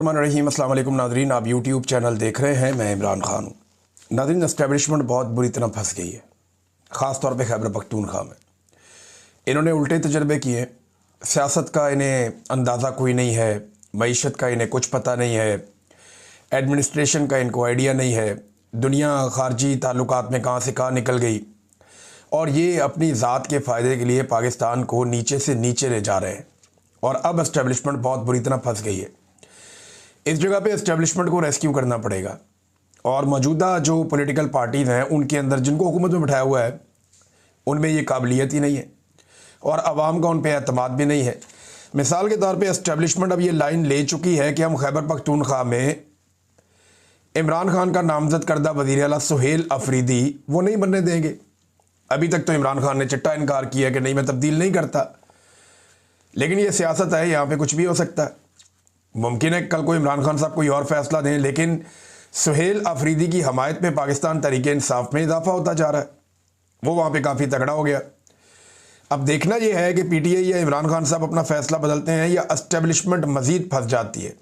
रहीम अस्सलाम वालेकुम नादरीन, आप यूट्यूब चैनल देख रहे हैं। मैं इमरान खान हूँ। नादरीन, एस्टेब्लिशमेंट बहुत बुरी तरह फंस गई है, ख़ास तौर पे खैबर पख्तूनख्वा में। इन्होंने उल्टे तजर्बे किए। सियासत का इन्हें अंदाज़ा कोई नहीं है, मईशत का इन्हें कुछ पता नहीं है, एडमिनिस्ट्रेशन का इनको आइडिया नहीं है, दुनिया ख़ारजी ताल्लुकात में कहाँ से कहाँ निकल गई, और ये अपनी ज़ात के फ़ायदे के लिए पाकिस्तान को नीचे से नीचे ले जा रहे हैं। और अब एस्टेब्लिशमेंट बहुत बुरी तरह फंस गई है। इस जगह पे एस्टेब्लिशमेंट को रेस्क्यू करना पड़ेगा, और मौजूदा जो पॉलिटिकल पार्टीज़ हैं उनके अंदर जिनको हुकूमत में बिठाया हुआ है उनमें ये काबिलियत ही नहीं है, और आवाम का उन पर एतमाद भी नहीं है। मिसाल के तौर पे एस्टेब्लिशमेंट अब ये लाइन ले चुकी है कि हम खैबर पख्तूनख्वा में इमरान खान का नामजद करदा वज़ीर आला सुहेल अफरीदी वो नहीं बनने देंगे। अभी तक तो इमरान खान ने चिट्टा इनकार किया कि नहीं, मैं तब्दील नहीं करता, लेकिन ये सियासत है, यहाँ पे कुछ भी हो सकता है। मुमकिन है कल को इमरान खान साहब कोई और फैसला दें, लेकिन सुहेल अफरीदी की हमायत में पाकिस्तान तरीके इंसाफ में इजाफा होता जा रहा है। वो वहाँ पे काफ़ी तगड़ा हो गया। अब देखना ये है कि पीटीआई या इमरान खान साहब अपना फैसला बदलते हैं या एस्टेब्लिशमेंट मज़ीद फंस जाती है,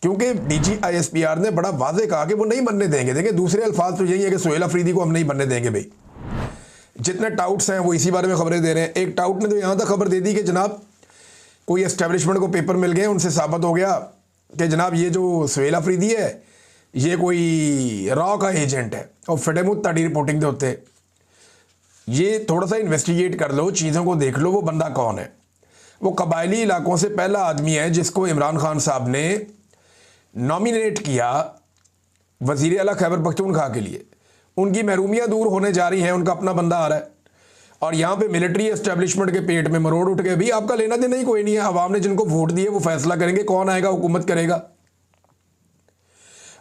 क्योंकि DGISPR ने बड़ा वाजे कहा कि वो नहीं बनने देंगे। देखिए, दूसरे अल्फाज तो यही है कि सुहेल अफरीदी को हम नहीं बनने देंगे। भाई, जितने टाउट्स हैं वो इसी बारे में खबरें दे रहे हैं। एक टाउट ने तो यहाँ तक खबर दे दी कि जनाब कोई एस्टेब्लिशमेंट को पेपर मिल गए, उनसे साबित हो गया कि जनाब ये जो सुहेल अफरीदी है ये कोई रॉ का एजेंट है और फिटेमुत ताड़ी रिपोर्टिंग दे होते। ये थोड़ा सा इन्वेस्टिगेट कर लो, चीज़ों को देख लो, वो बंदा कौन है। वो कबायली इलाकों से पहला आदमी है जिसको इमरान खान साहब ने नॉमिनेट किया वज़ीर आला खैबर पख्तूनख्वा के लिए। उनकी महरूमियाँ दूर होने जा रही हैं, उनका अपना बंदा आ रहा है, और यहाँ पे मिलिट्री एस्टेब्लिशमेंट के पेट में मरोड़ उठ गए। भी आपका लेना देना ही कोई नहीं है। अवाम ने जिनको वोट दिए वो फैसला करेंगे कौन आएगा, हुकूमत करेगा।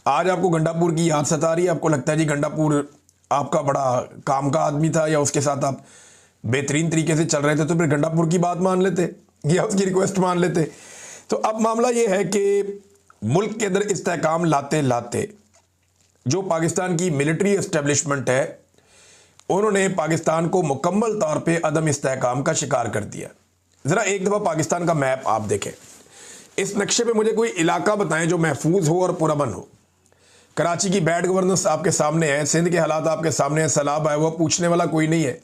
आज आपको गंडापुर की याद सता रही है, आपको लगता है जी गंडापुर आपका बड़ा काम का आदमी था या उसके साथ आप बेहतरीन तरीके से चल रहे थे, तो फिर गंडापुर की बात मान लेते या उसकी रिक्वेस्ट मान लेते। तो अब मामला ये है कि मुल्क के अंदर इस्तेहकाम लाते लाते जो पाकिस्तान की मिलिट्री एस्टेब्लिशमेंट है उन्होंने पाकिस्तान को मुकम्मल तौर पे अदम इस्तेहकाम का शिकार कर दिया। ज़रा एक दफ़ा पाकिस्तान का मैप आप देखें। इस नक्शे पे मुझे कोई इलाका बताएं जो महफूज हो और पुरअमन हो। कराची की बैड गवर्नेंस आपके सामने है, सिंध के हालात आपके सामने है, सैलाब आया हुआ, पूछने वाला कोई नहीं है।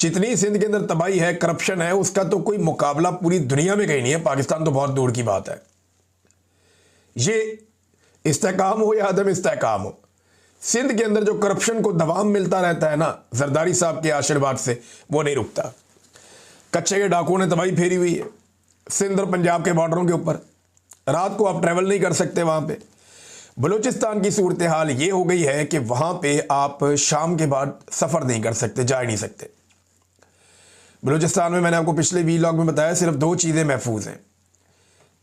जितनी सिंध के अंदर तबाही है, करप्शन है, उसका तो कोई मुकाबला पूरी दुनिया में कहीं नहीं है। पाकिस्तान तो बहुत दूर की बात है। ये इस्तेहकाम हो या अदम इस्तेहकाम हो, सिंध के अंदर जो करप्शन को दवाम मिलता रहता है ना, जरदारी साहब के आशीर्वाद से, वो नहीं रुकता। कच्चे के डाकुओं ने तबाही फेरी हुई है सिंध और पंजाब के बॉर्डरों के ऊपर। रात को आप ट्रैवल नहीं कर सकते वहाँ पे। बलूचिस्तान की सूरत हाल ये हो गई है कि वहाँ पे आप शाम के बाद सफ़र नहीं कर सकते, जा ही नहीं सकते। बलूचिस्तान में मैंने आपको पिछले वीलॉग में बताया सिर्फ दो चीज़ें महफूज हैं,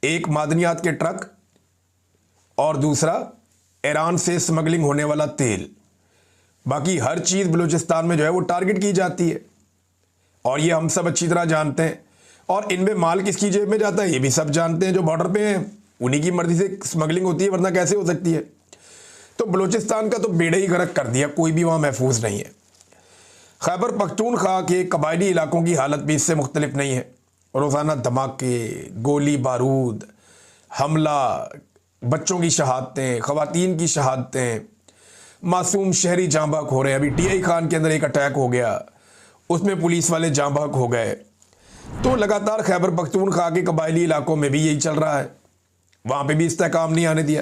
एक मादनियात के ट्रक और दूसरा ईरान से स्मगलिंग होने वाला तेल। बाकी हर चीज़ बलूचिस्तान में जो है वो टारगेट की जाती है, और ये हम सब अच्छी तरह जानते हैं। और इनमें माल किसकी जेब में जाता है ये भी सब जानते हैं। जो बॉर्डर पे हैं उन्हीं की मर्जी से स्मगलिंग होती है, वरना कैसे हो सकती है। तो बलूचिस्तान का तो बेड़ा ही गर्क कर दिया, कोई भी वहाँ महफूज नहीं है। खैबर पख्तूनख्वा के कबायली इलाकों की हालत भी इससे मुख्तलिफ नहीं है। रोज़ाना धमाके, गोली बारूद, हमला, बच्चों की शहादतें, ख़वातीन की शहादतें, मासूम शहरी जाँ बहक हो रहे हैं। अभी DI खान के अंदर एक अटैक हो गया, उसमें पुलिस वाले जाँ बहक हो गए। तो लगातार खैबर पख्तूनख्वा के कबायली इलाकों में भी यही चल रहा है, वहाँ पे भी इस्तेहकाम नहीं आने दिया।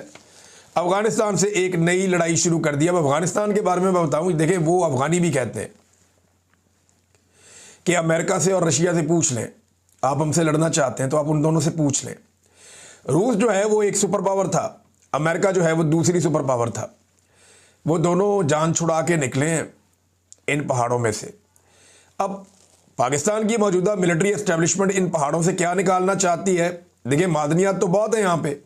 अफ़गानिस्तान से एक नई लड़ाई शुरू कर दी। अब अफ़गानिस्तान के बारे में मैं बताऊँ, देखें, वो अफ़गानी भी कहते हैं कि अमेरिका से और रशिया से पूछ लें, आप हमसे लड़ना चाहते हैं तो आप उन दोनों से पूछ लें। रूस जो है वो एक सुपर पावर था, अमेरिका जो है वो दूसरी सुपर पावर था। वो दोनों जान छुड़ा के निकले हैं इन पहाड़ों में से। अब पाकिस्तान की मौजूदा मिलिट्री एस्टेब्लिशमेंट इन पहाड़ों से क्या निकालना चाहती है? देखिए, मादनियात तो बहुत है यहाँ पे,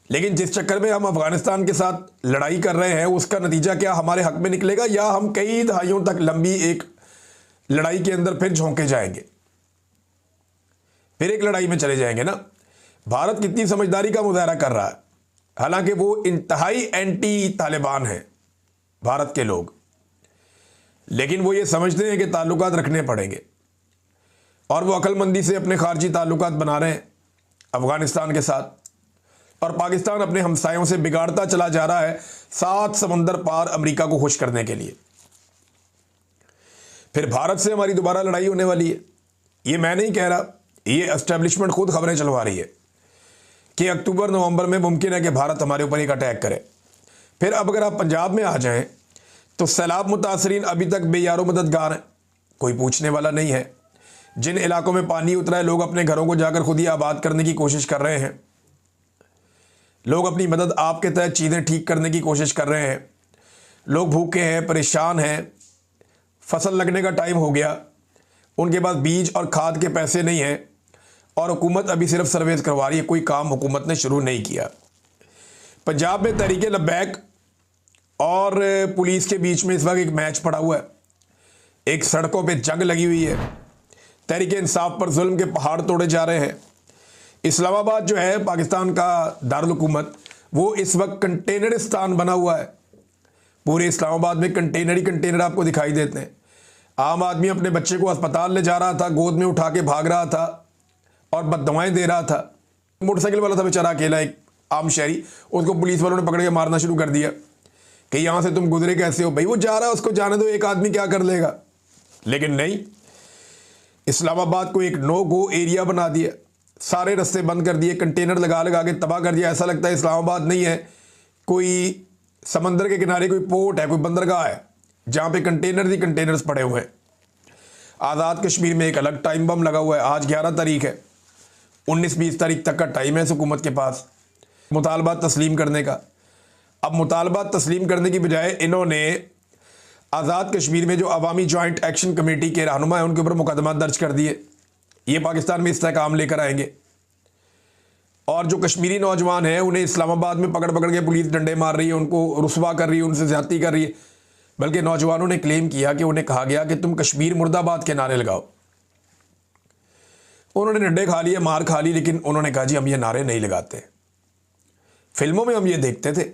लेकिन जिस चक्कर में हम अफगानिस्तान के साथ लड़ाई कर रहे हैं उसका नतीजा क्या हमारे हक में निकलेगा, या हम कई दहाइयों तक लंबी एक लड़ाई के अंदर फिर झोंके जाएंगे, फिर एक लड़ाई में चले जाएंगे ना। भारत कितनी समझदारी का मुजाहरा कर रहा है, हालांकि वो इंतहाई एंटी तालिबान है भारत के लोग, लेकिन वो ये समझते हैं कि ताल्लुकात रखने पड़ेंगे, और वो अक्लमंदी से अपने खारजी ताल्लुकात बना रहे हैं। अफगानिस्तान के साथ, और पाकिस्तान अपने हमसायों से बिगाड़ता चला जा रहा है 7 समंदर पार अमेरिका को खुश करने के लिए। फिर भारत से हमारी दोबारा लड़ाई होने वाली है। ये मैं नहीं कह रहा, ये एस्टेब्लिशमेंट खुद खबरें चलवा रही है कि अक्टूबर नवंबर में मुमकिन है कि भारत हमारे ऊपर एक अटैक करे। फिर अब अगर आप पंजाब में आ जाएं तो सैलाब मुतासरीन अभी तक बेयारो मददगार हैं, कोई पूछने वाला नहीं है। जिन इलाकों में पानी उतरा है लोग अपने घरों को जाकर खुद ही आबाद करने की कोशिश कर रहे हैं। लोग अपनी मदद आपके तहत चीज़ें ठीक करने की कोशिश कर रहे हैं। लोग भूखे हैं, परेशान हैं, फसल लगने का टाइम हो गया, उनके पास बीज और खाद के पैसे नहीं हैं और हुकूमत अभी सिर्फ सर्वेस करवा रही है, कोई काम हुकूमत ने शुरू नहीं किया। पंजाब में तहरीक लब्बैक और पुलिस के बीच में इस वक्त एक मैच पड़ा हुआ है, एक सड़कों पे जंग लगी हुई है। तहरीक इंसाफ पर जुल्म के पहाड़ तोड़े जा रहे हैं। इस्लामाबाद जो है पाकिस्तान का दारुल हुकूमत, वो इस वक्त कंटेनरिस्तान बना हुआ है। पूरे इस्लामाबाद में कंटेनर ही कंटेनर आपको दिखाई देते हैं। आम आदमी अपने बच्चे को अस्पताल ले जा रहा था, गोद में उठा के भाग रहा था और बददवाएं दे रहा था। मोटरसाइकिल वाला था बेचारा अकेला, एक आम शहरी, उसको पुलिस वालों ने पकड़ के मारना शुरू कर दिया कि यहाँ से तुम गुजरे कैसे हो। भाई वो जा रहा है, उसको जाने दो, एक आदमी क्या कर लेगा। लेकिन नहीं, इस्लामाबाद को एक नो गो एरिया बना दिया, सारे रास्ते बंद कर दिए, कंटेनर लगा लगा के तबाह कर दिया। ऐसा लगता है इस्लामाबाद नहीं है, कोई समंदर के किनारे कोई पोर्ट है, कोई बंदरगाह है जहाँ पे कंटेनर ही कंटेनर्स पड़े हुए हैं। आज़ाद कश्मीर में एक अलग टाइम बम लगा हुआ है। आज 11 तारीख है, 19-20 तारीख तक का टाइम है इस हुकूमत के पास मुतालबात तस्लीम करने का। अब मुतालबात तस्लीम करने की बजाय इन्होंने आज़ाद कश्मीर में जो अवामी जॉइंट एक्शन कमेटी के रहनुमा है उनके ऊपर मुकदमा दर्ज कर दिए। ये पाकिस्तान में इस्तेहकाम लेकर आएंगे और जो कश्मीरी नौजवान हैं उन्हें इस्लामाबाद में पकड़ पकड़ के पुलिस डंडे मार रही है, उनको रुस्वा कर रही है, उनसे ज्यादती कर रही है। बल्कि नौजवानों ने क्लेम किया कि उन्हें कहा गया कि तुम कश्मीर मुर्दाबाद के नारे लगाओ। उन्होंने डंडे खा लिए, मार खा ली, लेकिन उन्होंने कहा जी हम ये नारे नहीं लगाते। फिल्मों में हम ये देखते थे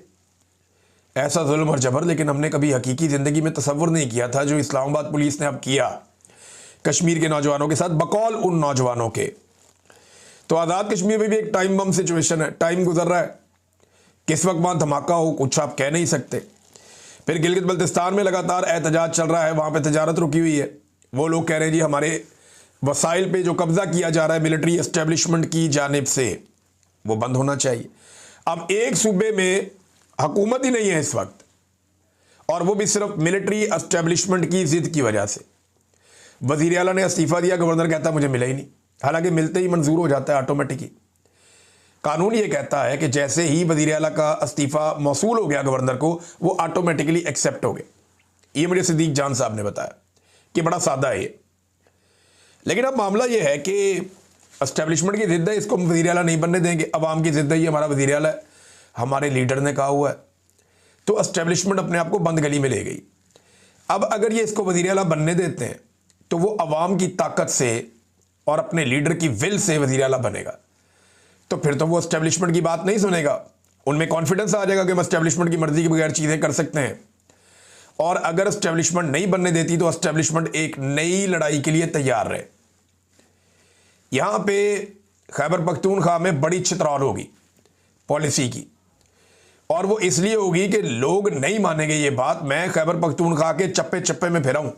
ऐसा जुल्म और जबर, लेकिन हमने कभी हकीकी ज़िंदगी में तसव्वुर नहीं किया था जो इस्लामाबाद पुलिस ने अब किया कश्मीर के नौजवानों के साथ, बकौल उन नौजवानों के। तो आज़ाद कश्मीर में भी एक टाइम बम सिचुएशन है, टाइम गुजर रहा है, किस वक्त वहाँ धमाका हो कुछ आप कह नहीं सकते। फिर गिलगित बल्तिस्तान में लगातार एहतजाज चल रहा है, वहाँ पे तजारत रुकी हुई है। वो लोग कह रहे हैं जी हमारे वसाइल पे जो कब्जा किया जा रहा है मिलिट्री एस्टेब्लिशमेंट की जानिब से, वो बंद होना चाहिए। अब एक सूबे में हुकूमत ही नहीं है इस वक्त, और वो भी सिर्फ मिलिट्री एस्टेब्लिशमेंट की जिद की वजह से। वज़ीर आला ने इस्तीफ़ा दिया, गवर्नर कहता मुझे मिला ही नहीं, हालांकि मिलते ही मंजूर हो जाता है ऑटोमेटिकली। कानून ये कहता है कि जैसे ही वज़ीर आला का इस्तीफ़ा मौसूल हो गया गवर्नर को, वो ऑटोमेटिकली एक्सेप्ट हो गए। ये मुझे सिद्दीक जान साहब ने बताया कि बड़ा सादा है ये। लेकिन अब मामला ये है कि एस्टेब्लिशमेंट की जिद है, इसको हम वज़ीर आला नहीं बनने देंगे। अवाम की जिद है, ये हमारा वज़ीर आला है, हमारे लीडर ने कहा हुआ है, तो एस्टेब्लिशमेंट अपने आप को बंद गली में ले गई। अब अगर ये इसको वज़ीर आला बनने देते हैं तो वो अवाम की ताकत से और अपने लीडर की विल से वज़ीर आला बनेगा, तो फिर तो वो एस्टेब्लिशमेंट की बात नहीं सुनेगा। उनमें कॉन्फिडेंस आ जाएगा कि हम एस्टेब्लिशमेंट की मर्जी के बगैर चीज़ें कर सकते हैं। और अगर एस्टेब्लिशमेंट नहीं बनने देती तो एस्टेब्लिशमेंट एक नई लड़ाई के लिए तैयार रहे। यहाँ पे खैबर पख्तूनख्वा में बड़ी चितरौल होगी पॉलिसी की, और वो इसलिए होगी कि लोग नहीं मानेंगे ये बात। मैं खैबर पख्तूनख्वा के चप्पे चप्पे में फिरा हूं।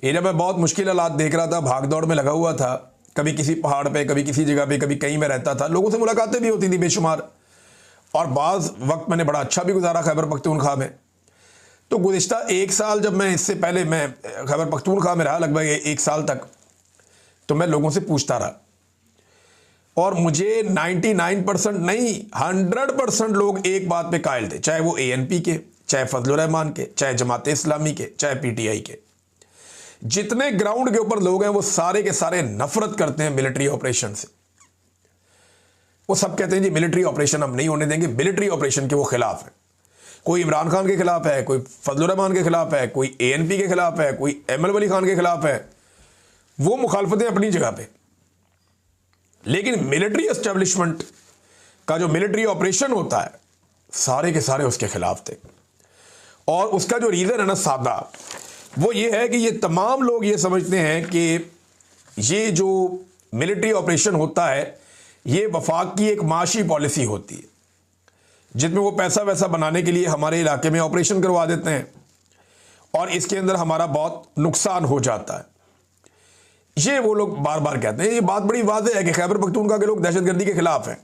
ये जब मैं बहुत मुश्किल हालात देख रहा था, भाग दौड़ में लगा हुआ था, कभी किसी पहाड़ पे, कभी किसी जगह पे, कभी कहीं में रहता था, लोगों से मुलाकातें भी होती थी बेशुमार, और बाज़ वक्त मैंने बड़ा अच्छा भी गुजारा खैबर पख्तूनख्वा में। तो गुज़िश्ता 1 साल, जब मैं इससे पहले मैं खैबर पख्तूनख्वा में रहा लगभग 1 साल तक, तो मैं लोगों से पूछता रहा, और मुझे 99% नहीं 100% लोग एक बात पे कायल थे, चाहे वो ANP के, चाहे फजलुर रहमान के, चाहे जमात इस्लामी के, चाहे PTI के। जितने ग्राउंड के ऊपर लोग हैं वो सारे के सारे नफरत करते हैं मिलिट्री ऑपरेशन से। वो सब कहते हैं जी मिलिट्री ऑपरेशन हम नहीं होने देंगे, मिलिट्री ऑपरेशन के वो खिलाफ है। कोई इमरान खान के खिलाफ है, कोई फजलुर रहमान के खिलाफ है, कोई ANP के खिलाफ है, कोई एमएल वली खान के खिलाफ है। वो मुखालफतें अपनी जगह पे, लेकिन मिलिट्री एस्टेब्लिशमेंट का जो मिलिट्री ऑपरेशन होता है सारे के सारे उसके खिलाफ थे। और उसका जो रीज़न है ना सादा, वो ये है कि ये तमाम लोग ये समझते हैं कि ये जो मिलिट्री ऑपरेशन होता है, ये वफाक की एक माशी पॉलिसी होती है, जिसमें वो पैसा वैसा बनाने के लिए हमारे इलाके में ऑपरेशन करवा देते हैं और इसके अंदर हमारा बहुत नुकसान हो जाता है। ये वो लोग बार बार कहते हैं। ये बात बड़ी वाज़ेह है कि खैबर पख्तूनख्वा के लोग दहशतगर्दी के खिलाफ हैं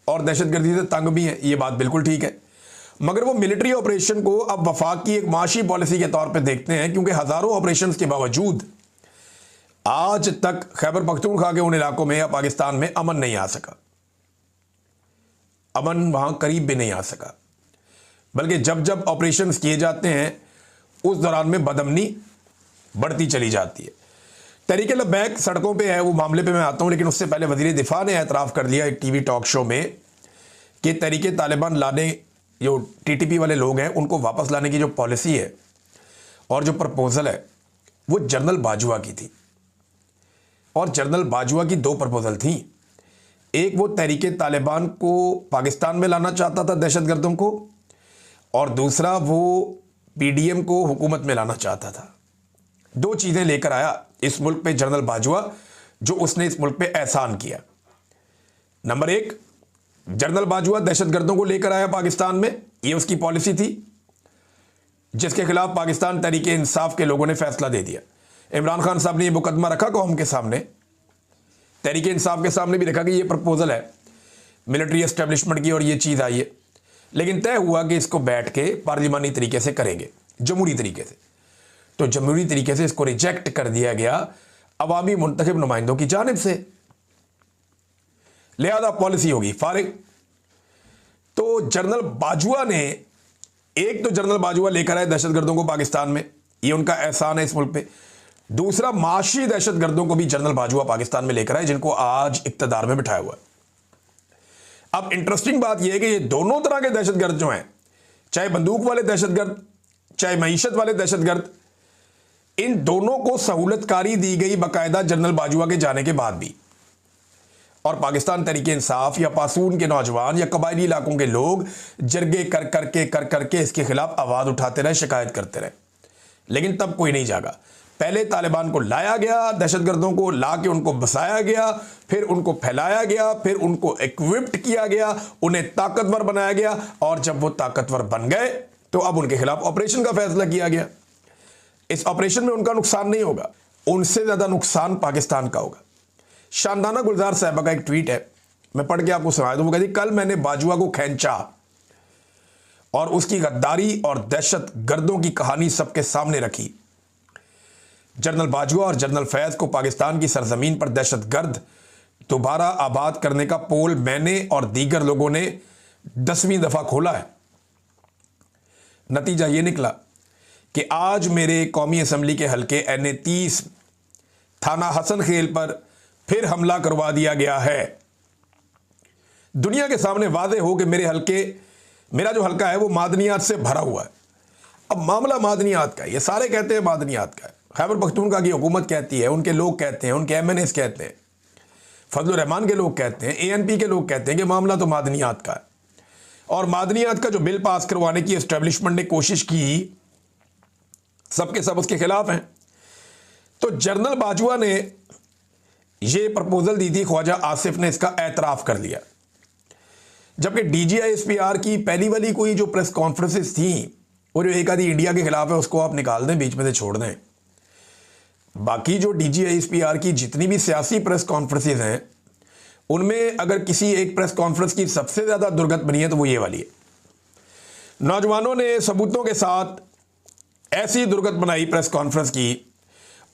और दहशतगर्दी से तंग भी हैं। ये बात बिल्कुल ठीक है, मगर वो मिलिट्री ऑपरेशन को अब वफाक की एक माशी पॉलिसी के तौर पे देखते हैं, क्योंकि हज़ारों ऑपरेशंस के बावजूद आज तक खैबर पख्तूनख्वा के उन इलाकों में या पाकिस्तान में अमन नहीं आ सका। अमन वहाँ करीब भी नहीं आ सका, बल्कि जब जब ऑपरेशंस किए जाते हैं उस दौरान में बदअमनी बढ़ती चली जाती है। तहरीक लब्बैक सड़कों पे है, वो मामले पे मैं आता हूँ, लेकिन उससे पहले वज़ीर दिफा ने एतराफ़ कर लिया एक टीवी टॉक शो में कि तहरीक तालिबान लाने, जो टीटीपी वाले लोग हैं उनको वापस लाने की जो पॉलिसी है और जो प्रपोज़ल है वो जनरल बाजवा की थी। और जनरल बाजवा की दो प्रपोज़ल थी। एक वो तहरीक तालिबान को पाकिस्तान में लाना चाहता था, दहशतगर्दों को, और दूसरा वो पीडीएम को हुकूमत में लाना चाहता था। दो चीज़ें लेकर आया इस मुल्क पे जनरल बाजवा, जो उसने इस मुल्क पे एहसान किया। नंबर एक, जनरल बाजवा दहशतगर्दों को लेकर आया पाकिस्तान में, ये उसकी पॉलिसी थी, जिसके खिलाफ पाकिस्तान तहरीक इंसाफ के लोगों ने फैसला दे दिया। इमरान खान साहब ने ये मुकदमा रखा कौम के सामने, तहरीक इंसाफ के सामने भी रखा कि ये प्रपोजल है मिलिट्री एस्टेब्लिशमेंट की और ये चीज़ आई है, लेकिन तय हुआ कि इसको बैठ के पार्लिमानी तरीके से करेंगे, जमहूरी तरीके से। तो जमहूरी तरीके से इसको रिजेक्ट कर दिया गया अवामी मुंतखब नुमाइंदों की जानिब से, लिहाजा पॉलिसी होगी फारिग। तो जनरल बाजवा ने, एक तो जनरल बाजवा लेकर आए दहशतगर्दों को पाकिस्तान में, ये उनका एहसान है इस मुल्क पे। दूसरा, माशी दहशतगर्दों को भी जनरल बाजवा पाकिस्तान में लेकर आए, जिनको आज इक्तदार में बिठाया हुआ है। अब इंटरेस्टिंग बात यह है कि ये दोनों तरह के दहशतगर्द जो हैं, चाहे बंदूक वाले दहशतगर्द, चाहे मईशत वाले दहशतगर्द, इन दोनों को सहूलतकारी दी गई बाकायदा जनरल बाजवा के जाने के बाद भी। और पाकिस्तान तहरीक इंसाफ या पासून के नौजवान या कबायली इलाकों के लोग जरगे कर करके इसके खिलाफ आवाज़ उठाते रहे, शिकायत करते रहे, लेकिन तब कोई नहीं जागा। पहले तालिबान को लाया गया, दहशतगर्दों को ला के उनको बसाया गया, फिर उनको फैलाया गया, फिर उनको इक्विप्ड किया गया, उन्हें ताकतवर बनाया गया, और जब वो ताकतवर बन गए तो अब उनके खिलाफ ऑपरेशन का फैसला किया गया। इस ऑपरेशन में उनका नुकसान नहीं होगा, उनसे ज़्यादा नुकसान पाकिस्तान का होगा। शानदाना गुलजार साहबा का एक ट्वीट है, मैं पढ़ के आपको सुना दूं। वो कहती, कल मैंने बाजवा को खींचा और उसकी गद्दारी और दहशत गर्दों की कहानी सबके सामने रखी। जनरल बाजवा और जनरल फैज को पाकिस्तान की सरजमीन पर दहशत गर्द दोबारा आबाद करने का पोल मैंने और दीगर लोगों ने 10वीं दफ़ा खोला है। नतीजा ये निकला कि आज मेरे कौमी असम्बली के हल्के NA-30 थाना हसन खेल पर फिर हमला करवा दिया गया है। दुनिया के सामने वाज़े हो कि मेरा जो हल्का है वो मादनियात से भरा हुआ है। अब मामला मादनियात का है, ये सारे कहते हैं मादनियात का है। खैबर पख्तूनख्वा की हुकूमत कहती है, उनके लोग कहते हैं, उनके MNAs कहते हैं, फजलुर रहमान के लोग कहते हैं, ANP के लोग कहते हैं कि मामला तो मादनियात का है। और मादनियात का जो बिल पास करवाने की एस्टेब्लिशमेंट ने कोशिश की, सबके सब उसके खिलाफ हैं। तो जनरल बाजवा ने ये प्रपोजल दी थी, ख्वाजा आसिफ ने इसका एतराफ़ कर लिया। जबकि DGISPR की पहली वाली कोई जो प्रेस कॉन्फ्रेंसेस थी, और जो एक आधी इंडिया के खिलाफ है उसको आप निकाल दें, बीच में से छोड़ दें। बाकी जो DGISPR की जितनी भी सियासी प्रेस कॉन्फ्रेंसेस हैं, उनमें अगर किसी एक प्रेस कॉन्फ्रेंस की सबसे ज़्यादा दुर्गत बनी है तो वो ये वाली है। नौजवानों ने सबूतों के साथ ऐसी दुर्गत बनाई प्रेस कॉन्फ्रेंस की,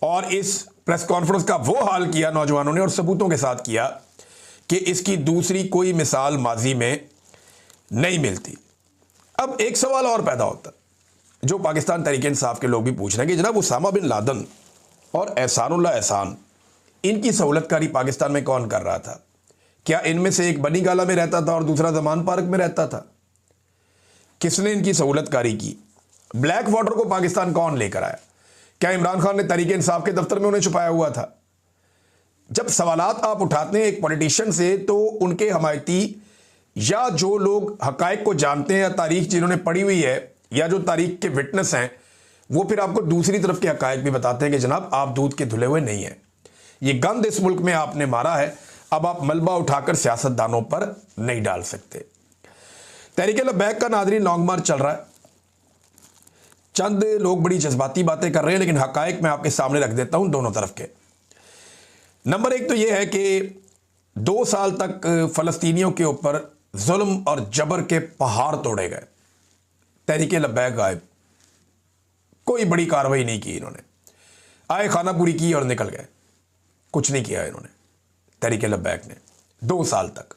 और इस प्रेस कॉन्फ्रेंस का वो हाल किया नौजवानों ने और सबूतों के साथ किया कि इसकी दूसरी कोई मिसाल माजी में नहीं मिलती। अब एक सवाल और पैदा होता है, जो पाकिस्तान तहरीक इंसाफ के लोग भी पूछ रहे हैं कि जनाब उसामा बिन लादन और एहसानुल्लाह एहसान, इनकी सहूलतकारी पाकिस्तान में कौन कर रहा था? क्या इनमें से एक बनी गाला में रहता था और दूसरा जमान पार्क में रहता था? किसने इनकी सहूलतकारी की? ब्लैक वाटर को पाकिस्तान कौन लेकर आया? क्या इमरान खान ने तहरीक इंसाफ के दफ्तर में उन्हें छुपाया हुआ था? जब सवालात आप उठाते हैं एक पॉलिटिशियन से, तो उनके हमायती या जो लोग हकायक को जानते हैं या तारीख जिन्होंने पढ़ी हुई है या जो तारीख के विटनेस हैं, वो फिर आपको दूसरी तरफ के हकायक भी बताते हैं कि जनाब आप दूध के धुले हुए नहीं हैं। ये गंद इस मुल्क में आपने मारा है, अब आप मलबा उठाकर सियासतदानों पर नहीं डाल सकते। तहरीक लब्बैक का नाज़रीन लॉन्ग मार्च चल रहा है। चंद लोग बड़ी जज्बाती बातें कर रहे हैं, लेकिन हकायक मैं आपके सामने रख देता हूं दोनों तरफ के। नंबर एक तो यह है कि 2 साल तक फ़लस्तीनियों के ऊपर जुल्म और जबर के पहाड़ तोड़े गए। तहरीक लब्बैक गायब, कोई बड़ी कार्रवाई नहीं की इन्होंने, आए खाना पूरी की और निकल गए, कुछ नहीं किया इन्होंने तहरीक लब्बैक ने 2 साल तक।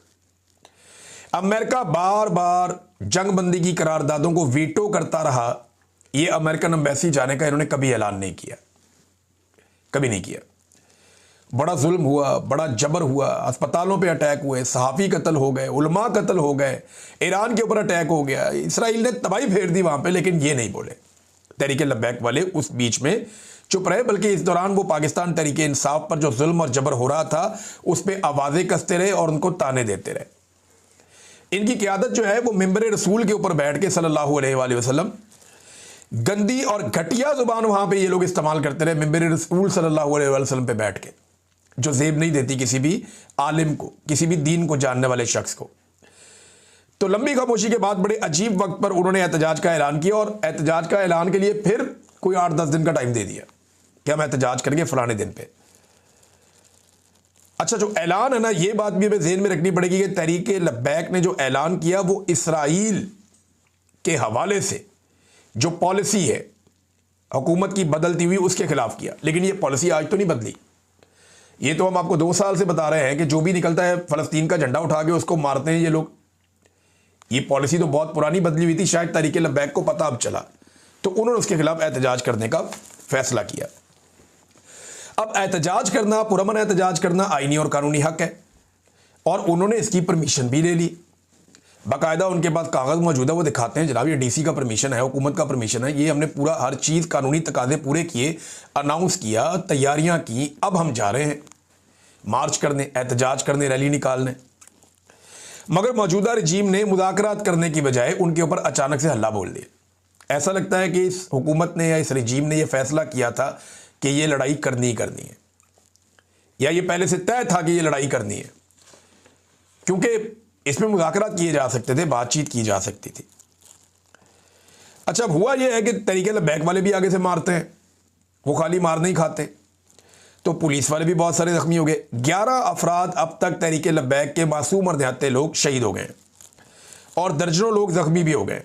अमेरिका बार बार जंगबंदी की करारदादों को वीटो करता रहा, यह अमेरिकन एम्बेसी जाने का इन्होंने कभी ऐलान नहीं किया, कभी नहीं किया। बड़ा जुल्म हुआ, बड़ा जबर हुआ, अस्पतालों पे अटैक हुए, सहाफ़ी कत्ल हो गए, उलमा कत्ल हो गए, ईरान के ऊपर अटैक हो गया, इसराइल ने तबाही फेर दी वहां पे, लेकिन ये नहीं बोले तहरीक लब्बैक वाले, उस बीच में चुप रहे। बल्कि इस दौरान वो पाकिस्तान तहरीक इंसाफ पर जो जुल्म और जबर हो रहा था उस पर आवाज़ें कसते रहे और उनको ताने देते रहे। इनकी क़यादत जो है वो मिंबर रसूल के ऊपर बैठ के सल्लल्लाहु अलैहि वसल्लम, गंदी और घटिया जुबान वहां पे ये लोग इस्तेमाल करते रहे मिंबर रसूल सल्लल्लाहु अलैहि वसल्लम पे बैठ के, जो ज़ेब नहीं देती किसी भी आलिम को, किसी भी दीन को जानने वाले शख्स को। तो लंबी खामोशी के बाद बड़े अजीब वक्त पर उन्होंने एहतजाज का ऐलान किया, और एहतजाज का ऐलान के लिए फिर कोई 8-10 दिन का टाइम दे दिया कि हम एहतजाज करेंगे फलाने दिन पे। अच्छा, जो ऐलान है ना, ये बात भी हमें ज़हन में रखनी पड़ेगी कि तहरीक लब्बैक ने जो ऐलान किया वो इसराइल के हवाले से जो पॉलिसी है हुकूमत की बदलती हुई, उसके खिलाफ किया। लेकिन ये पॉलिसी आज तो नहीं बदली, ये तो हम आपको 2 साल से बता रहे हैं कि जो भी निकलता है फ़लस्तीन का झंडा उठा के उसको मारते हैं ये लोग। ये पॉलिसी तो बहुत पुरानी बदली हुई थी, शायद तहरीक लब्बैक को पता अब चला, तो उन्होंने उसके खिलाफ एहतजाज करने का फैसला किया। अब एहतजाज करना, पुरअमन एहतजाज करना आईनी और कानूनी हक है, और उन्होंने इसकी परमिशन भी ले ली। बाकायदा उनके पास कागज़ मौजूद है, वो दिखाते हैं जनाब ये डीसी का परमिशन है, हुकूमत का परमिशन है, ये हमने पूरा हर चीज़ कानूनी तकाज़े पूरे किए, अनाउंस किया, तैयारियां की, अब हम जा रहे हैं मार्च करने, एहतजाज करने, रैली निकालने। मगर मौजूदा रजीम ने मुज़ाकरात करने की बजाय उनके ऊपर अचानक से हल्ला बोल दिया। ऐसा लगता है कि इस हुकूमत ने या इस रजीम ने यह फैसला किया था कि ये लड़ाई करनी ही करनी है, या ये पहले से तय था कि ये लड़ाई करनी है, क्योंकि इसमें मुज़ाकरात किए जा सकते थे, बातचीत की जा सकती थी। अच्छा, अब हुआ यह है कि तहरीक लब्बैक वाले भी आगे से मारते हैं, वो खाली मार नहीं खाते, तो पुलिस वाले भी बहुत सारे जख्मी हो गए। 11 अफराद अब तक तहरीक लब्बैक के मासूम और देहाती लोग शहीद हो गए और दर्जनों लोग जख्मी भी हो गए।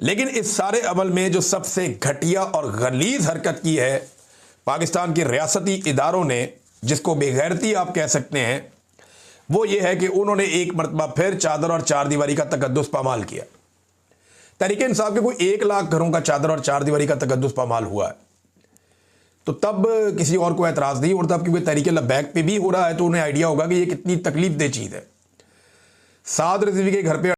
लेकिन इस सारे अमल में जो सबसे घटिया और गलीज़ हरकत की है पाकिस्तान के रियासती इदारों ने, जिसको बेगैरती आप कह सकते हैं, वो ये है कि उन्होंने एक मरतबा फिर चादर और चारदीवारी का तकद्दुस पामाल किया। तहरीक इंसाफ के कोई 1 लाख घरों का चादर और चारदीवारी का तकद्दुस पामाल हुआ है, तो तब किसी और को एतराज़ नहीं उठता, क्योंकि तहरीक लब्बैक पे भी हो रहा है, तो उन्हें आइडिया होगा कि ये कितनी तकलीफ दे चीज़ है। साद रिजवी के घर पे